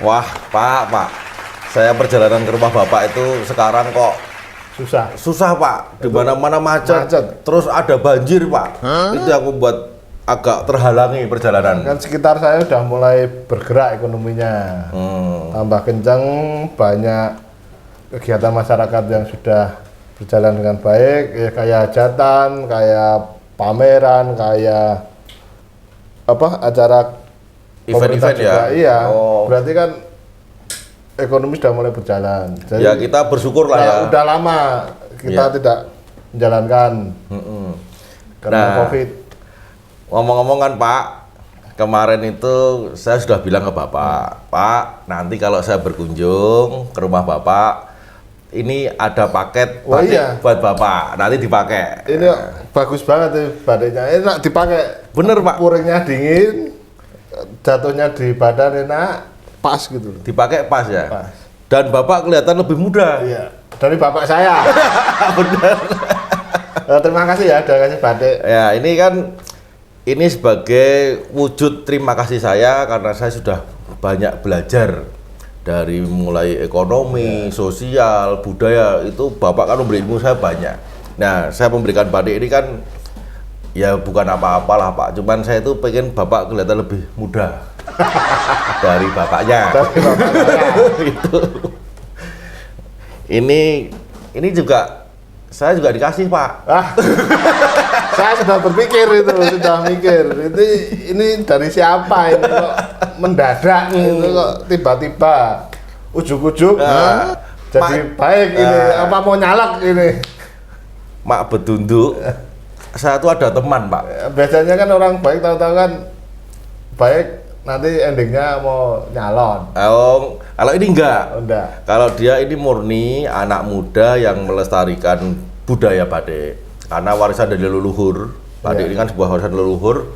Wah, Pak, saya perjalanan ke rumah Bapak itu sekarang kok susah Pak, di mana-mana macet. Terus ada banjir Pak. Itu yang membuat agak terhalangi perjalanan. Kan sekitar saya udah mulai bergerak ekonominya, tambah kencang, banyak kegiatan masyarakat yang sudah berjalan dengan baik, ya kayak hajatan, kayak pameran, kayak apa acara Event-event ya. Iya, berarti kan ekonomi sudah mulai berjalan. Jadi, ya kita bersyukur lah ya. Udah lama kita tidak menjalankan karena COVID. Ngomong-ngomong kan Pak, kemarin itu saya sudah bilang ke Bapak, Pak, nanti kalau saya berkunjung ke rumah Bapak, ini ada paket batik buat Bapak, nanti dipakai. Ini bagus banget nih batiknya, enak dipakai. Bener Pak. Puringnya dingin, jatuhnya di badan enak, pas gitu. Dipakai pas ya? Pas. Dan Bapak kelihatan lebih muda. Iya, dari bapak saya. Bener. Terima kasih ya, udah kasih batik. Ya, ini sebagai wujud terima kasih saya karena saya sudah banyak belajar dari mulai ekonomi, sosial, budaya, itu Bapak kan memberi ilmu saya banyak. Nah, saya memberikan batik ini kan ya bukan apa-apalah Pak, cuman saya itu pengen Bapak kelihatan lebih muda dari bapaknya. Itu. Ini juga saya juga dikasih Pak. Saya sudah berpikir itu, sudah mikir. Ini dari siapa ini kok mendadak itu kok tiba-tiba ujuk-ujuk jadi baik ini apa mau nyalak ini. Mak betunduk. Saya tuh ada teman Pak. Biasanya kan orang baik tahu-tahu kan baik nanti endingnya mau nyalon. Kalau ini enggak. Kalau dia ini murni anak muda yang melestarikan budaya batik. Karena warisan dari leluhur. Batik ini kan sebuah warisan leluhur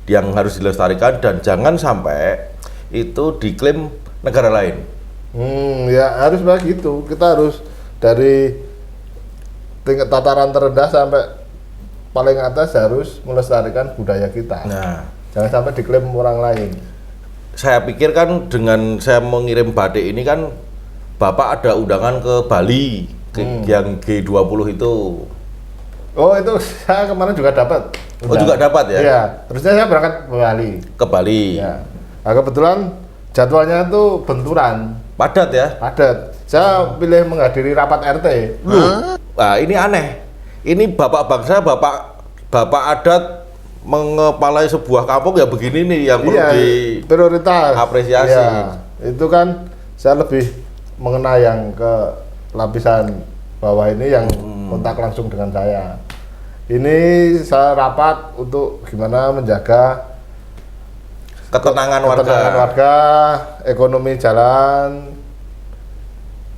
yang harus dilestarikan dan jangan sampai itu diklaim negara lain. Ya harus begitu. Kita harus dari tingkat tataran terendah sampai paling atas harus melestarikan budaya kita. Nah, jangan sampai diklaim orang lain. Saya pikir kan dengan saya mengirim batik ini kan Bapak ada undangan ke Bali yang G20 itu. Oh itu saya kemarin juga dapat. Oh juga dapat ya? Iya, terusnya saya berangkat ke Bali. Ke Bali. Ya. Nah, kebetulan jadwalnya itu benturan. Padat ya? Padat. Saya pilih menghadiri rapat RT. Nah ini aneh. Ini bapak bangsa, bapak adat mengepalai sebuah kampung ya begini nih yang perlu di prioritas apresiasi. Iya, itu kan saya lebih mengenai yang ke lapisan bawah ini yang kontak langsung dengan saya. Ini saya rapat untuk gimana menjaga ketenangan warga, ekonomi jalan,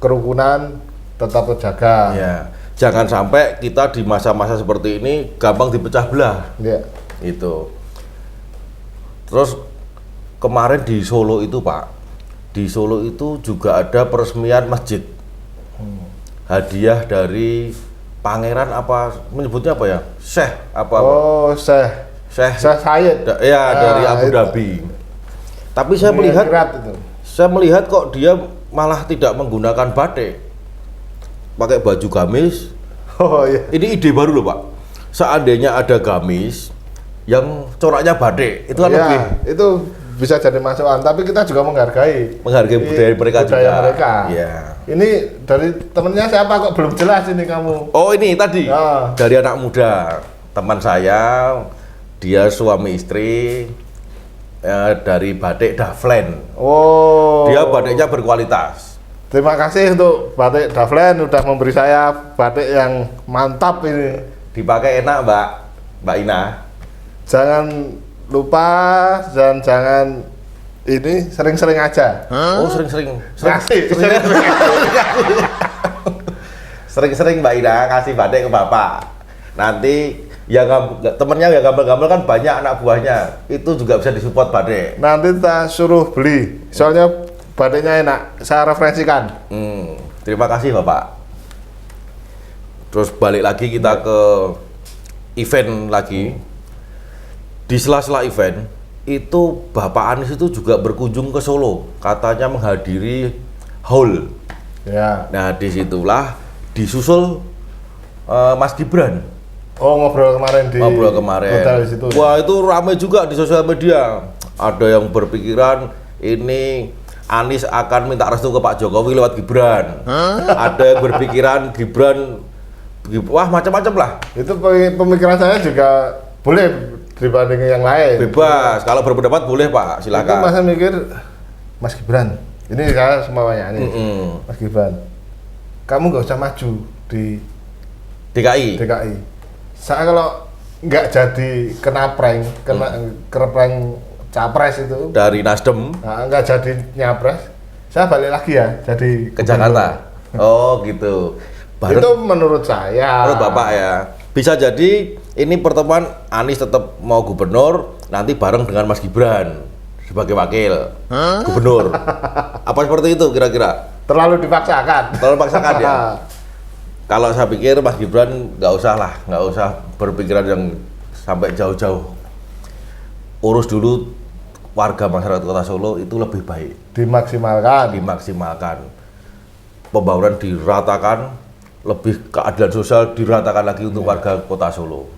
kerukunan tetap terjaga. Ya. Jangan sampai kita di masa-masa seperti ini gampang dipecah belah. Ya. Itu. Terus kemarin di Solo itu Pak, di Solo itu juga ada peresmian masjid. Hadiah dari pangeran apa menyebutnya apa ya? Syekh apa? Oh, Syekh Said. Dari Abu Dhabi. Tapi saya melihat kok dia malah tidak menggunakan batik. Pakai baju gamis. Oh iya. Ini ide baru loh Pak. Seandainya ada gamis yang coraknya batik, itu kan lebih. Itu bisa jadi masukan. Tapi kita juga menghargai budaya mereka juga. Ya. Ini dari temennya siapa kok belum jelas ini kamu? Oh ini tadi dari anak muda teman saya, dia suami istri dari batik Daflen. Oh. Dia batiknya berkualitas. Terima kasih untuk batik Daflen udah memberi saya batik yang mantap ini. Dipakai enak Mbak Ina. Jangan lupa dan jangan ini sering-sering aja. Oh sering-sering. Sering-sering Mbak Ina kasih batik ke Bapak. Nanti yang temennya yang gambar-gambar kan banyak anak buahnya. Itu juga bisa disupport batik. Nanti kita suruh beli. Soalnya batiknya enak, saya referensikan. Terima kasih Bapak. Terus balik lagi kita ke event lagi. Di sela-sela event itu Bapak Anies itu juga berkunjung ke Solo, katanya menghadiri haul. Ya. Nah, disitulah disusul Mas Gibran. Oh, ngobrol kemarin di hotel di situ. Wah, itu ramai juga di sosial media. Ada yang berpikiran ini Anies akan minta restu ke Pak Jokowi lewat Gibran. Ada yang berpikiran wah macam-macam lah. Itu pemikiran saya juga boleh dibanding yang lain. Bebas, kalau berpendapat boleh Pak, Itu silakan. masa mikir Mas Gibran. Ini saya semuanya ini. Mas Gibran. Kamu nggak usah maju di DKI. Saya kalau nggak jadi kena prank capres itu Dari Nasdem nggak jadi nyapres, saya balik lagi ya jadi ke Jakarta. Oh, gitu. Itu menurut saya. Menurut Bapak ya. Bisa jadi ini pertemuan Anies tetap mau gubernur, nanti bareng dengan Mas Gibran sebagai wakil gubernur. Apa seperti itu kira-kira? Terlalu dipaksakan. Ya. Kalau saya pikir Mas Gibran nggak usah berpikiran yang sampai jauh-jauh. Urus dulu warga masyarakat Kota Solo itu lebih baik. Dimaksimalkan. Pembangunan diratakan, lebih keadilan sosial diratakan lagi untuk warga Kota Solo.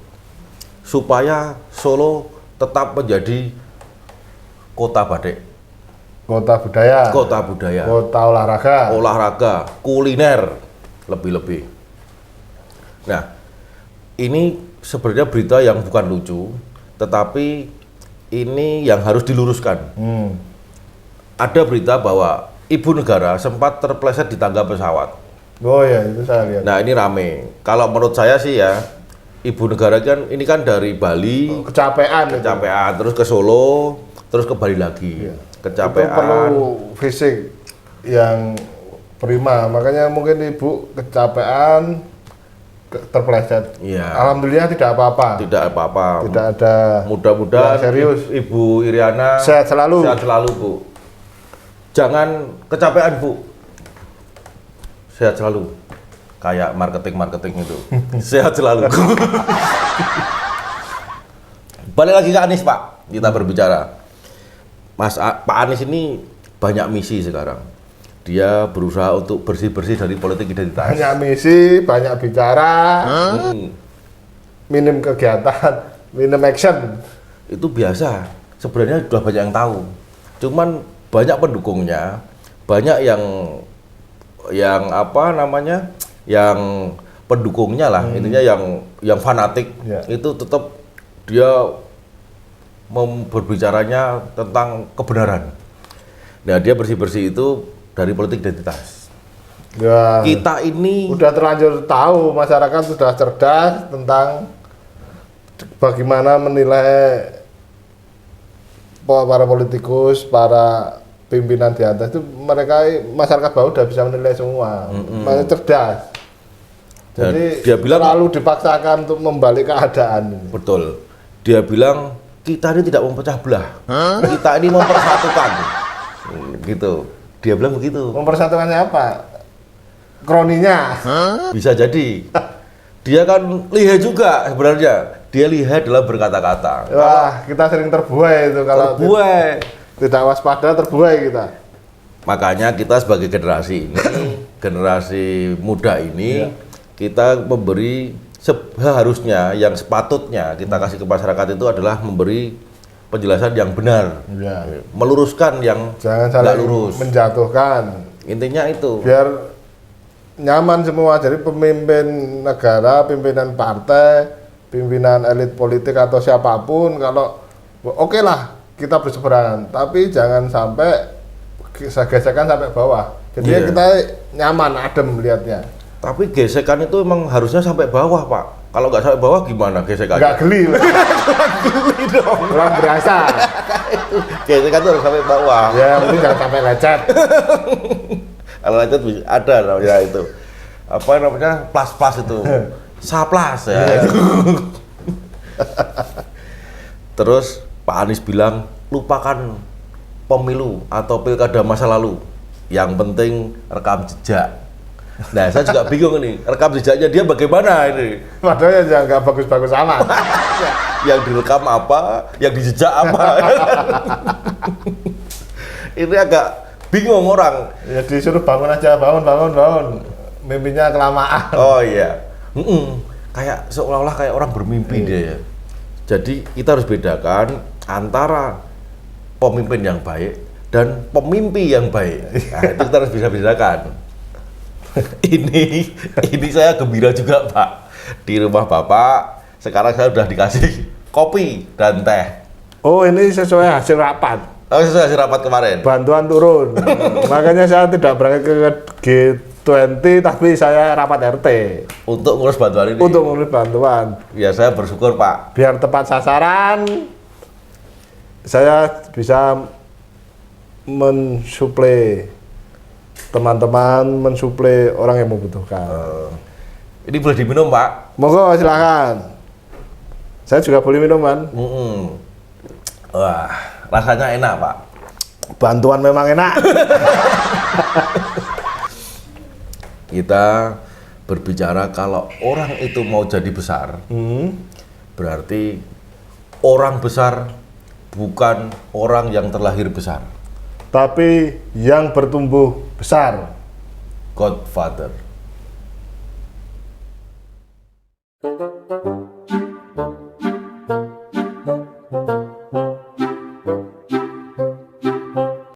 Supaya Solo tetap menjadi kota batik. Kota budaya. Kota Olahraga, kuliner lebih-lebih. Nah, ini sebenarnya berita yang bukan lucu, tetapi ini yang harus diluruskan. Ada berita bahwa ibu negara sempat terpeleset di tangga pesawat. Oh ya, itu saya lihat. Nah, ini rame. Kalau menurut saya sih ya, ibu negara kan ini kan dari Bali, kecapean, terus ke Solo, terus ke Bali lagi. Iya. Kecapean. Itu perlu fisik yang prima, makanya mungkin ibu kecapean terpeleset. Iya. Alhamdulillah tidak apa-apa. Tidak ada. Mudah-mudahan serius. Ibu Iriana sehat selalu, Bu. Jangan kecapean, Bu. Sehat selalu. Kayak marketing itu. Sehat selalu. Balik lagi ke Anies, Pak. Kita berbicara. Pak Anies ini banyak misi sekarang. Dia berusaha untuk bersih-bersih dari politik identitas. Banyak misi, banyak bicara, minim kegiatan, minim action. Itu biasa. Sebenarnya sudah banyak yang tahu. Cuman banyak pendukungnya, banyak yang apa namanya, yang pendukungnya lah, intinya yang fanatik. Itu tetap dia berbicaranya tentang kebenaran. Nah, dia bersih-bersih itu dari politik identitas. Ya, kita ini udah terlanjur tahu, masyarakat sudah cerdas tentang bagaimana menilai para politikus, para pimpinan di atas itu. Masyarakat bawah udah bisa menilai semua. Makanya cerdas. Jadi dia bilang terlalu dipaksakan untuk membalik keadaan. Betul. Dia bilang kita ini tidak memecah belah. Kita ini mempersatukan. Gitu. Dia bilang begitu. Mempersatukannya apa? Kroninya? Bisa jadi. Dia kan lihai juga sebenarnya. Dia lihai dalam berkata-kata. Wah, kita sering terbuai itu kalau terbuai. Tidak waspada, terbuai kita. Makanya kita sebagai generasi ini, generasi muda ini, kita memberi seharusnya yang sepatutnya kita kasih ke masyarakat itu adalah memberi penjelasan yang benar, meluruskan yang jangan saling lurus, menjatuhkan. Intinya itu. Biar nyaman semua. Jadi pemimpin negara, pimpinan partai, pimpinan elit politik atau siapapun, kalau oke lah kita berseberangan, tapi jangan sampai gesekan sampai bawah. Jadi kita nyaman, adem lihatnya. Tapi gesekan itu emang harusnya sampai bawah, Pak. Kalau nggak sampai bawah gimana gesekannya? Nggak geli. Geli dong. Kurang berasa. Gesekan itu harus sampai bawah. Ya, mungkin jangan sampai lecet. Kalau lecet ada namanya itu. Apa namanya? Plas-plas itu. Saplas ya. Terus Pak Anies bilang, lupakan pemilu atau pilkada masa lalu. Yang penting rekam jejak. Nah, saya juga bingung ini, rekam jejaknya dia bagaimana ini? Padahal ya nggak bagus-bagus amat. yang direkam apa, yang dijejak apa. Ini agak bingung orang. Ya disuruh bangun aja, bangun. Mimpinya kelamaan. Oh iya. Kayak seolah-olah kayak orang bermimpi dia ya. Jadi kita harus bedakan antara pemimpin yang baik dan pemimpi yang baik. Nah, itu kita harus bisa bedakan. Ini saya gembira juga, Pak. Di rumah Bapak sekarang saya sudah dikasih kopi dan teh. Oh, ini sesuai hasil rapat. Oh, sesuai hasil rapat kemarin. Bantuan turun. Makanya saya tidak berangkat ke G20 tapi saya rapat RT. Untuk ngurus bantuan ini. Untuk ngurus bantuan. Ya saya bersyukur, Pak. Biar tepat sasaran, saya bisa mensuplai teman-teman, mensuplai orang yang membutuhkan. Ini boleh diminum, Pak? Monggo silakan. Saya juga boleh minum, kan? Wah, rasanya enak, Pak. Bantuan memang enak. Kita berbicara kalau orang itu mau jadi besar, berarti orang besar bukan orang yang terlahir besar. Tapi yang bertumbuh besar. Godfather.